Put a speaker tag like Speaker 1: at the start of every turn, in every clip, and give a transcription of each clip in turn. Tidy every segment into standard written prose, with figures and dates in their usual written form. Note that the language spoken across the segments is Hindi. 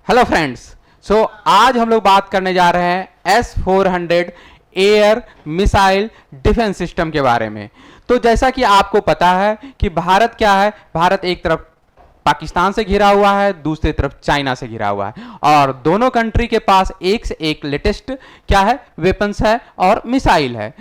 Speaker 1: Hello friends. आज हम लोग बात करने जा रहे हैं S-400 air missile defence system के बारे में। तो जैसा कि आपको पता है कि भारत क्या है, भारत एक तरफ पाकिस्तान से घिरा हुआ है, दूसरी तरफ चाइना से घिरा हुआ है, और दोनों कंट्री के पास एक से एक लेटेस्ट क्या है, वेपन्स है और मिसाइल है।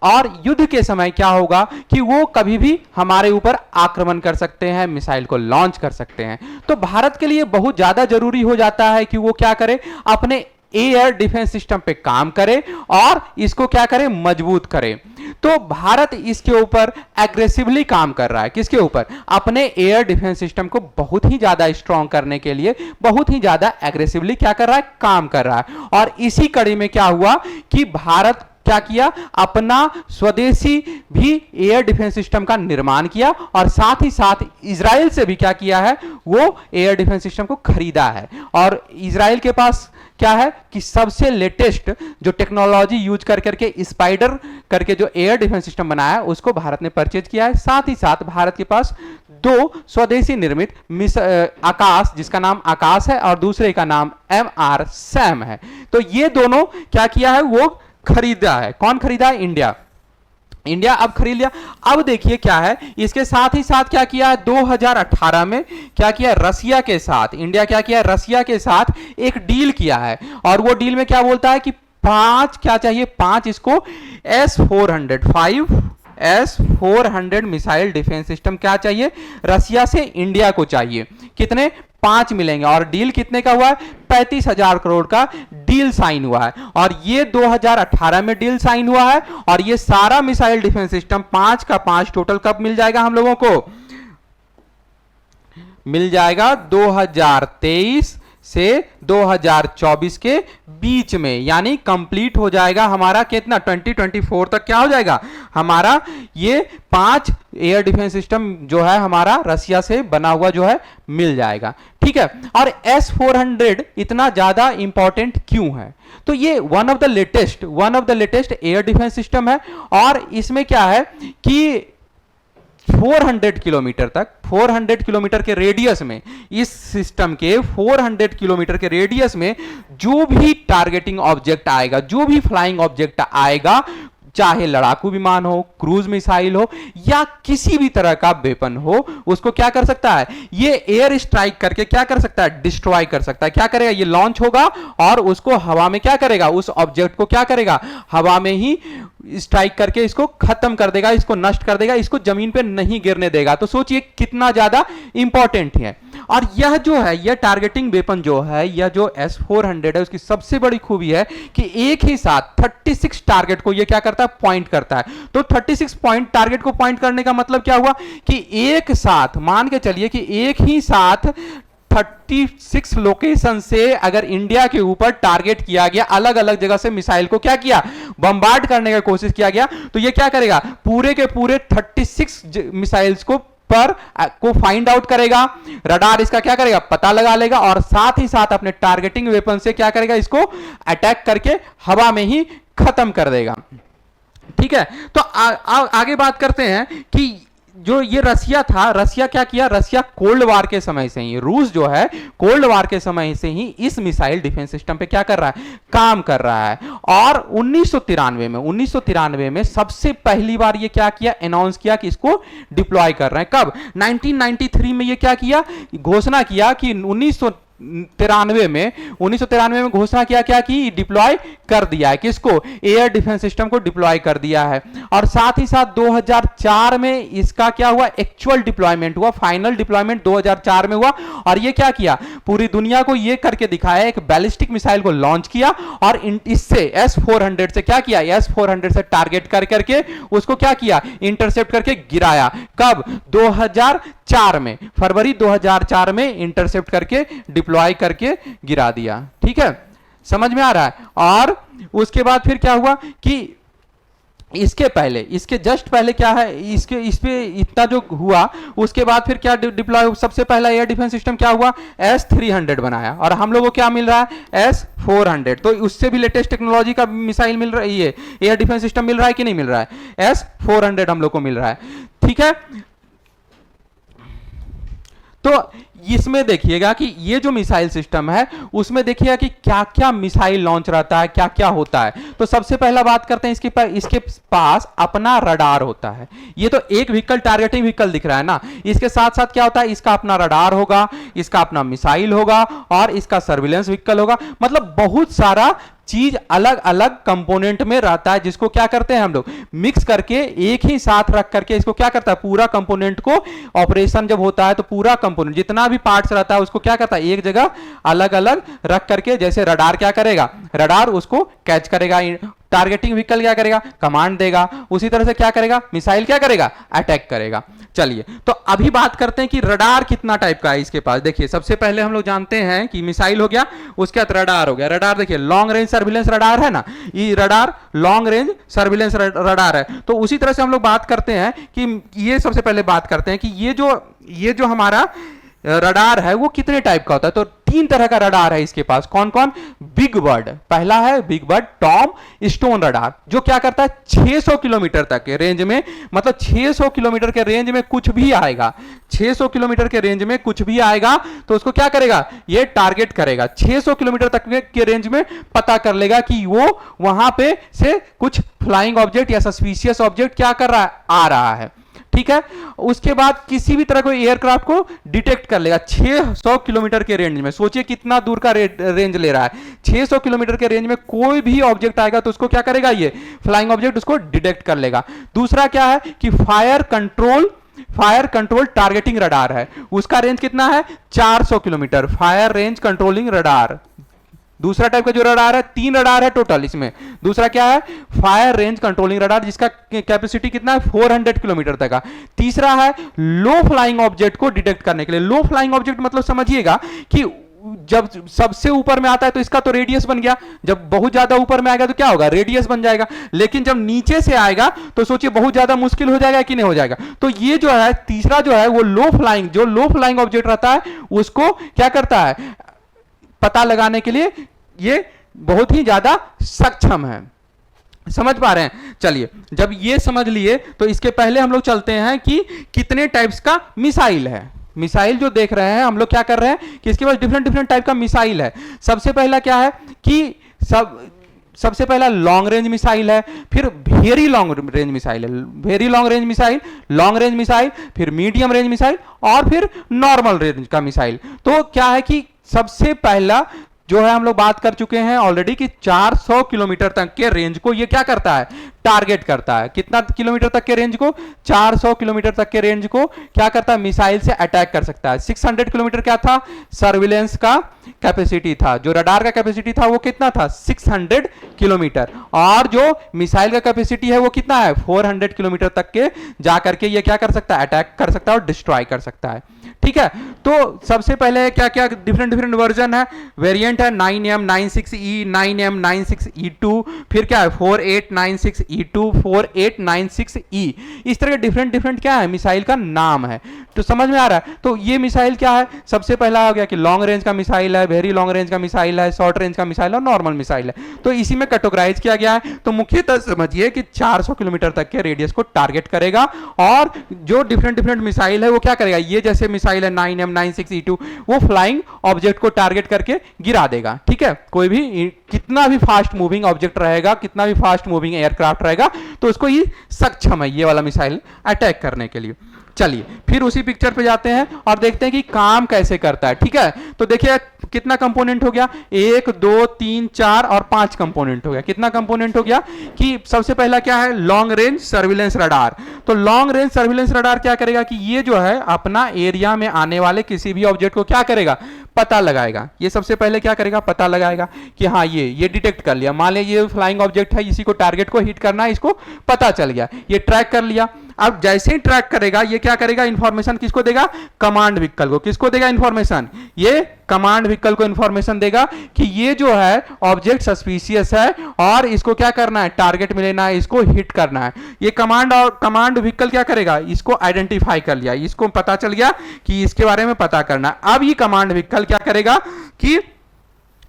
Speaker 1: और युद्ध के समय क्या होगा कि वो कभी भी हमारे ऊपर आक्रमण कर सकते हैं, मिसाइल को लॉन्च कर सकते हैं। तो भारत के लिए बहुत ज्यादा जरूरी हो जाता है कि वो क्या करे, अपने एयर डिफेंस सिस्टम पे काम करे और इसको क्या करे, मजबूत करे। तो भारत इसके ऊपर एग्रेसिवली काम कर रहा है। किसके ऊपर? अपने एयर डिफेंस सिस्टम को बहुत ही ज्यादा स्ट्रांग करने के लिए बहुत ही ज्यादा एग्रेसिवली क्या कर रहा है, काम कर रहा है। और इसी कड़ी में क्या हुआ कि भारत क्या किया, अपना स्वदेशी भी एयर डिफेंस सिस्टम का निर्माण किया और साथ ही साथ इजराइल से भी क्या किया है, वो एयर डिफेंस सिस्टम को खरीदा है। और इजराइल के पास क्या है कि सबसे लेटेस्ट जो टेक्नोलॉजी यूज कर करके स्पाइडर करके जो एयर डिफेंस सिस्टम बनाया है उसको भारत ने परचेज किया है। साथ ही साथ भारत के पास दो स्वदेशी निर्मित आकाश, जिसका नाम आकाश है और दूसरे का नाम MR सैम है। तो ये दोनों क्या किया है, वो खरीदा है। कौन खरीदा है? इंडिया अब खरीद लिया। अब देखिए क्या है, इसके साथ ही साथ क्या किया है, 2018 में क्या किया, रसिया के साथ इंडिया क्या किया, रसिया के साथ एक डील किया है। और वो डील में क्या बोलता है कि 5 क्या चाहिए, 5 इसको S-400 मिसाइल डिफेंस सिस्टम क्या चाहिए, रसिया से इंडिया को चाहिए। कितने? 5 मिलेंगे। और डील कितने का हुआ है? 35,000 करोड़ का डील साइन हुआ है। और ये 2018 में डील साइन हुआ है। और ये सारा मिसाइल डिफेंस सिस्टम 5 का 5 टोटल कब मिल जाएगा हम लोगों को? मिल जाएगा 2023 से 2024 के बीच में, यानी कंप्लीट हो जाएगा हमारा कितना, 2024 तक क्या हो जाएगा हमारा ये 5 एयर डिफेंस सिस्टम जो है हमारा रसिया से बना हुआ जो है मिल जाएगा। ठीक है। और S-400 इतना ज्यादा इंपॉर्टेंट क्यों है? तो ये one of the latest air defence system है। और इसमें क्या है कि 400 किलोमीटर के रेडियस में, इस सिस्टम के 400 किलोमीटर के रेडियस में जो भी टारगेटिंग ऑब्जेक्ट आएगा, जो भी फ्लाइंग ऑब्जेक्ट आएगा, चाहे लड़ाकू विमान हो, क्रूज मिसाइल हो या किसी भी तरह का वेपन हो, उसको क्या कर सकता है, ये एयर स्ट्राइक करके क्या कर सकता है, डिस्ट्रॉय कर सकता है। क्या करेगा, ये लॉन्च होगा और उसको हवा में क्या करेगा, उस ऑब्जेक्ट को क्या करेगा, हवा में ही स्ट्राइक करके इसको खत्म कर देगा, इसको नष्ट कर देगा, इसको जमीन पे नहीं गिरने देगा। तो सोचिए कितना ज्यादा इंपॉर्टेंट है। और यह जो है, यह टारगेटिंग वेपन जो है, यह जो S-400 है, उसकी सबसे बड़ी खूबी है कि एक ही साथ 36 टारगेट को यह क्या करता है, पॉइंट करता है। तो 36 पॉइंट टारगेट को पॉइंट करने का मतलब क्या हुआ कि एक साथ मान के चलिए कि एक ही साथ 36 लोकेशन से अगर इंडिया के ऊपर टारगेट किया गया, अलग अलग जगह से मिसाइल को क्या किया, बमबार्ड करने की कोशिश किया गया, तो ये क्या करेगा, पूरे के पूरे 36 मिसाइल्स को फाइंड आउट करेगा, रडार इसका क्या करेगा, पता लगा लेगा, और साथ ही साथ अपने टारगेटिंग वेपन से क्या करेगा, इसको अटैक करके हवा में ही खत्म कर देगा। ठीक है। तो आगे बात करते हैं कि जो ये रसिया था, रसिया क्या किया, रसिया कोल्ड वार के समय से ही, रूस जो है कोल्ड वार के समय से ही इस मिसाइल डिफेंस सिस्टम पे क्या कर रहा है, काम कर रहा है। और 1993 में सबसे पहली बार ये क्या किया, अनाउंस किया कि इसको डिप्लॉय कर रहे हैं। कब? 1993 में ये क्या किया, घोषणा किया कि 1993 में घोषणा किया क्या कि डिप्लॉय कर दिया है। किसको? एयर डिफेंस सिस्टम को डिप्लॉय कर दिया है। और साथ ही साथ 2004 में इसका क्या हुआ, एक्चुअल डिप्लॉयमेंट हुआ, फाइनल डिप्लॉयमेंट 2004 में हुआ। और ये क्या किया, पूरी दुनिया को ये करके दिखाया, एक बैलिस्टिक मिसाइल को लॉन्च किया और इससे S-400 से क्या किया, S-400 से टारगेट कर करके उसको क्या किया, इंटरसेप्ट करके गिराया। कब? 2004 में, फरवरी 2004 में इंटरसेप्ट करके डिप्लॉय करके गिरा दिया। ठीक है, समझ में आ रहा है। और उसके बाद फिर क्या हुआ कि इसके पहले, इसके जस्ट पहले क्या है, इस पे इतना जो हुआ, उसके बाद फिर क्या डिप्लॉय, सबसे पहला एयर डिफेंस सिस्टम क्या हुआ, S-300 बनाया। और हम लोगों को क्या मिल रहा है, S-400। तो उससे भी लेटेस्ट टेक्नोलॉजी का मिसाइल मिल रही है, एयर डिफेंस सिस्टम मिल रहा है कि नहीं मिल रहा है, S-400 हम लोग को मिल रहा है। ठीक है। तो इसमें देखिएगा कि ये जो मिसाइल सिस्टम है उसमें देखिएगा कि क्या क्या मिसाइल लॉन्च रहता है, क्या क्या होता है। तो सबसे पहला बात करते हैं इसके पास अपना रडार होता है। ये तो एक व्हीकल टारगेटिंग व्हीकल दिख रहा है ना, इसके साथ साथ क्या होता है, इसका अपना रडार होगा, इसका अपना मिसाइल होगा और इसका सर्विलेंस व्हीकल होगा। मतलब बहुत सारा चीज अलग अलग कंपोनेंट में रहता है, जिसको क्या करते हैं हम लोग मिक्स करके एक ही साथ रख करके इसको क्या करता है, पूरा कंपोनेंट को ऑपरेशन जब होता है तो पूरा कंपोनेंट जितना भी पार्ट्स रहता है उसको क्या करता है एक जगह अलग अलग रख करके, जैसे रडार क्या करेगा, रडार उसको कैच करेगा, टारगेटिंग व्हीकल क्या करेगा, कमांड देगा, उसी तरह से क्या करेगा, मिसाइल क्या करेगा, अटैक करेगा। चलिए तो अभी बात करते हैं कि रडार कितना टाइप का है इसके पास। देखिए सबसे पहले हम लोग जानते हैं कि मिसाइल हो गया, उसके बाद रडार हो गया। रडार देखिए लॉन्ग रेंज सर्विलेंस रडार है ना, ये radar long range surveillance radar है। तो उसी तरह से हम लोग बात करते हैं कि ये सबसे पहले बात करते हैं कि ये जो हमारा रडार है वो कितने टाइप का होता है। तो 3 तरह का रडार है इसके पास। कौन कौन, बिग बर्ड, पहला है big bird Tom stone radar, जो क्या करता है 600 किलोमीटर तक के रेंज में, मतलब 600 किलोमीटर के रेंज में कुछ भी आएगा, 600 किलोमीटर के रेंज में कुछ भी आएगा तो उसको क्या करेगा, ये टारगेट करेगा। 600 किलोमीटर तक के रेंज में पता कर लेगा कि वो वहां पे से कुछ फ्लाइंग ऑब्जेक्ट या सस्पिशियस ऑब्जेक्ट क्या कर रहा है, आ रहा है। ठीक है, उसके बाद किसी भी तरह को एयरक्राफ्ट को डिटेक्ट कर लेगा 600 किलोमीटर के रेंज में। सोचिए कितना दूर का रेंज ले रहा है, 600 किलोमीटर के रेंज में कोई भी ऑब्जेक्ट आएगा तो उसको क्या करेगा, ये फ्लाइंग ऑब्जेक्ट उसको डिटेक्ट कर लेगा। दूसरा क्या है कि फायर कंट्रोल टारगेटिंग रडार है, उसका रेंज कितना है 400 kilometre, fire range controlling radar. दूसरा टाइप का जो रडार है, 3 रडार है टोटल इसमें। दूसरा क्या है, फायर रेंज कंट्रोलिंग रडार, जिसका कैपेसिटी कितना है 400 किलोमीटर तक का। तीसरा है लो फ्लाइंग ऑब्जेक्ट को डिटेक्ट करने के लिए। लो फ्लाइंग ऑब्जेक्ट मतलब समझिएगा कि जब सबसे ऊपर में आता है तो इसका तो रेडियस बन गया, जब बहुत ज्यादा ऊपर में आएगा तो क्या होगा, रेडियस बन जाएगा। लेकिन जब नीचे से आएगा तो सोचिए बहुत ज्यादा मुश्किल हो जाएगा कि नहीं हो जाएगा। तो ये जो है तीसरा जो है वो लो फ्लाइंग ऑब्जेक्ट रहता है उसको क्या करता है, पता लगाने के लिए ये बहुत ही ज्यादा सक्षम है। समझ पा रहे हैं। चलिए जब ये समझ लिए तो इसके पहले हम लोग चलते हैं कि कितने टाइप्स का मिसाइल है। मिसाइल जो देख रहे हैं हम लोग क्या कर रहे हैं कि इसके पास डिफरेंट टाइप का मिसाइल है। सबसे पहला क्या है कि सबसे पहला लॉन्ग रेंज मिसाइल है, फिर वेरी लॉन्ग रेंज मिसाइल है, very long range missile, long range missile, फिर मीडियम रेंज मिसाइल और फिर नॉर्मल रेंज का मिसाइल। तो क्या है कि सबसे पहला जो है हम लोग बात कर चुके हैं ऑलरेडी कि 400 किलोमीटर तक के रेंज को ये क्या करता है, टारगेट करता है। कितना किलोमीटर तक के रेंज को, 400 किलोमीटर तक के रेंज को क्या करता है, मिसाइल से अटैक कर सकता है। 600 किलोमीटर क्या था, सर्विलेंस का कैपेसिटी था। जो रडार का कैपेसिटी था वो कितना था, 600 किलोमीटर, और जो मिसाइल का कैपेसिटी है वो कितना है, 400 किलोमीटर तक के जाकर के ये क्या कर सकता है, अटैक कर सकता है और डिस्ट्रॉय कर सकता है। ठीक है, तो सबसे पहले क्या क्या डिफरेंट वर्जन है, वेरिएंट है 9M96E, 9M96E2, फिर क्या है 4896E2, 4896E। इस तरह के डिफरेंट क्या है मिसाइल का नाम है। तो समझ में आ रहा है। तो ये मिसाइल क्या है, सबसे पहला हो गया कि लॉन्ग रेंज का मिसाइल है, वेरी लॉन्ग रेंज का मिसाइल है, शॉर्ट रेंज का मिसाइल और नॉर्मल मिसाइल है। तो इसी में कैटेगराइज किया गया है। तो मुख्यतः समझिए कि 400 किलोमीटर तक के रेडियस को टारगेट करेगा, और जो डिफरेंट मिसाइल है वो क्या करेगा, ये जैसे मिसाइल है 9M96E2 वो फ्लाइंग ऑब्जेक्ट को टारगेट करके गिरा देगा। ठीक है, कोई भी कितना भी फास्ट मूविंग ऑब्जेक्ट रहेगा, कितना भी फास्ट मूविंग एयरक्राफ्ट रहेगा तो उसको ये सक्षम है ये वाला मिसाइल अटैक करने के लिए। चलिए फिर उसी पिक्चर पे जाते हैं और देखते हैं कि काम कैसे करता है। ठीक है, तो देखिए कितना कंपोनेंट हो गया, 1 2 3 4 और 5 कंपोनेंट हो गया। कितना कंपोनेंट हो गया कि सबसे पहला क्या है, लॉन्ग रेंज सर्विलेंस रडार। तो लॉन्ग रेंज सर्विलेंस रडार क्या करेगा कि ये जो है अपना एरिया में आने वाले किसी भी ऑब्जेक्ट को क्या करेगा, पता लगाएगा। ये सबसे पहले क्या करेगा, पता लगाएगा कि हाँ ये डिटेक्ट कर लिया, मान लिया ये फ्लाइंग ऑब्जेक्ट है, इसी को टारगेट को हिट करना है, इसको पता चल गया, ये ट्रैक कर लिया। अब जैसे ही ट्रैक करेगा ये क्या करेगा, इंफॉर्मेशन किसको देगा, कमांड व्हीकल को। किसको देगा इंफॉर्मेशन, ये कमांड व्हीकल को इंफॉर्मेशन देगा कि ये जो है ऑब्जेक्ट सस्पिशियस है और इसको क्या करना है, टारगेट में लेना है, इसको हिट करना है। ये कमांड व्हीकल क्या करेगा, इसको आइडेंटिफाई कर लिया, इसको पता चल गया कि इसके बारे में पता करना है। अब ये कमांड व्हीकल क्या करेगा कि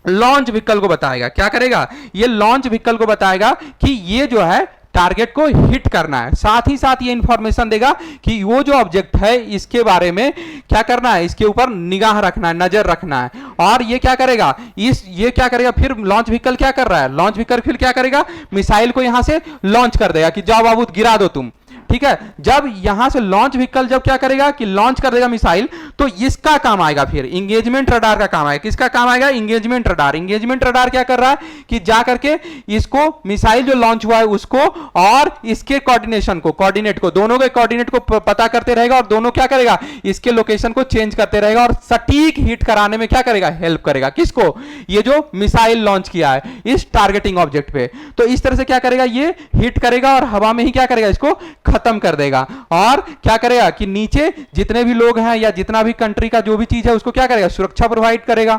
Speaker 1: लॉन्च व्हीकल को बताएगा, क्या करेगा, ये लॉन्च व्हीकल को बताएगा कि ये जो है टारगेट को हिट करना है। साथ ही साथ ये इंफॉर्मेशन देगा कि वो जो ऑब्जेक्ट है इसके बारे में क्या करना है, इसके ऊपर निगाह रखना है, नजर रखना है। और ये क्या करेगा, ये क्या करेगा, फिर लॉन्च व्हीकल क्या कर रहा है, लॉन्च व्हीकल फिर क्या करेगा, मिसाइल को यहां से लॉन्च कर देगा कि जाओ बाबू गिरा दो तुम। ठीक है, जब यहां से लॉन्च व्हीकल जब क्या करेगा कि लॉन्च कर देगा मिसाइल, तो इसका काम आएगा, फिर इंगेजमेंट रडार का काम आएगा। किसका काम आएगा, इंगेजमेंट रडार। इंगेजमेंट रडार क्या कर रहा है कि जा करके इसको मिसाइल जो लॉन्च हुआ है उसको और इसके कोऑर्डिनेशन को, कोऑर्डिनेट को, दोनों के कोऑर्डिनेट को पता करते रहेगा और दोनों क्या करेगा, इसके लोकेशन को चेंज करते रहेगा और सटीक हिट कराने में क्या करेगा, हेल्प करेगा। किसको, ये जो मिसाइल लॉन्च किया है इस टारगेटिंग ऑब्जेक्ट पे। तो इस तरह से क्या करेगा, ये हिट करेगा और हवा में ही क्या करेगा, इसको खत्म कर देगा। और क्या करेगा कि नीचे जितने भी लोग हैं या जितना भी कंट्री का जो भी चीज है उसको क्या करेगा, सुरक्षा प्रोवाइड करेगा।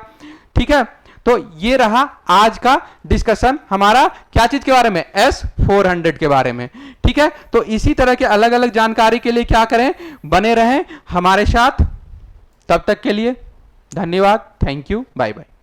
Speaker 1: ठीक है, तो ये रहा आज का डिस्कशन हमारा क्या चीज के बारे में, S-400 के बारे में। ठीक है, तो इसी तरह के अलग अलग जानकारी के लिए क्या करें, बने रहें हमारे साथ। तब तक के लिए धन्यवाद, थैंक यू, बाय बाय।